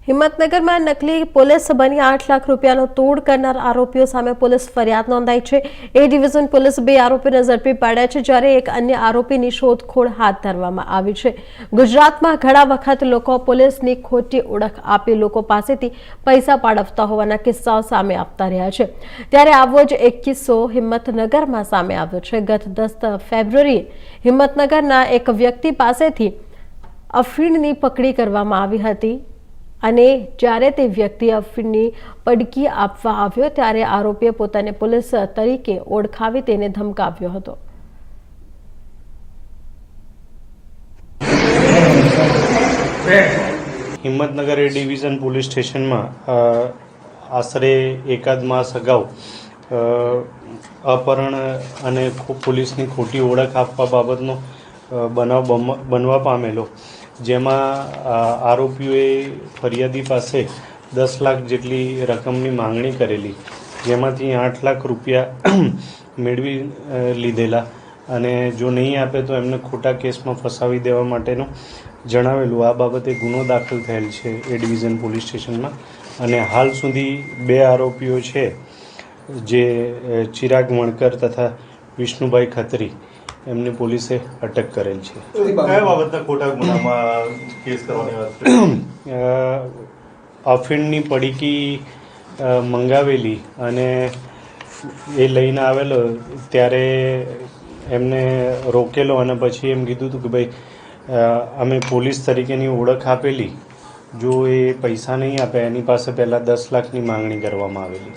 હિંમતનગરમાં નકલી પોલીસ બની 8 લાખ રૂપિયાનો તોડ કરનાર આરોપીઓ સામે પોલીસ ફરિયાદ નોંધાઈ છે। એ ડિવિઝન પોલીસ 2 આરોપીને ઝડપી પાડ્યા છે, જ્યારે એક અન્ય આરોપીની શોધખોળ હાથ ધરવામાં આવી છે। ગુજરાતમાં ઘણા વખત લોકો પોલીસની ખોટી ઓળખ આપી લોકો પાસેથી પૈસા પાડવતા હોવાના કિસ્સાઓ સામે આવતા રહ્યા છે। ત્યારે આવો જ એક કિસ્સો હિંમતનગરમાં સામે આવ્યો છે। ગત 10 ફેબ્રુઆરીએ હિંમતનગરના એક વ્યક્તિ પાસેથી અફીણની પકડી કરવામાં આવી હતી અને જ્યારે તે વ્યક્તિ અફીણની પડકી આપવા આવ્યો ત્યારે આરોપીએ પોતાને પોલીસ તરીકે ઓળખાવી તેને ધમકાવ્યો હતો। હિંમતનગર એ ડિવિઝન પોલીસ સ્ટેશનમાં આશરે એકાદ માસ અગાઉ અપહરણ અને પોલીસની ખોટી ઓળખ આપવા બાબતનો બનાવ બનવા પામેલો, જેમાં આરોપીઓએ ફરિયાદી પાસે 10 લાખ જેટલી રકમની માંગણી કરેલી, જેમાંથી 8 લાખ રૂપિયા મેળવી લીધેલા અને જો નહીં આપે તો એમને ખોટા કેસમાં ફસાવી દેવા માટેનું જણાવેલું। આ બાબતે ગુનો દાખલ થયેલ છે એ ડિવિઝન પોલીસ સ્ટેશનમાં અને હાલ સુધી 2 આરોપીઓ છે, જે ચિરાગ વણકર તથા વિષ્ણુભાઈ ખત્રી, એમની પોલીસે અટક કરેલ છે। કયા બાબતના ખોટા ગુનામાં કેસ કરવાની વાત કરી? અફીણની પડીકી મંગાવેલી અને એ લઈને આવેલો ત્યારે એમને રોકેલો અને પછી એમ કીધું હતું કે ભાઈ અમે પોલીસ તરીકેની ઓળખ આપેલી, જો એ પૈસા નહીં આપે એની પાસે પહેલાં 10 લાખની માંગણી કરવામાં આવેલી।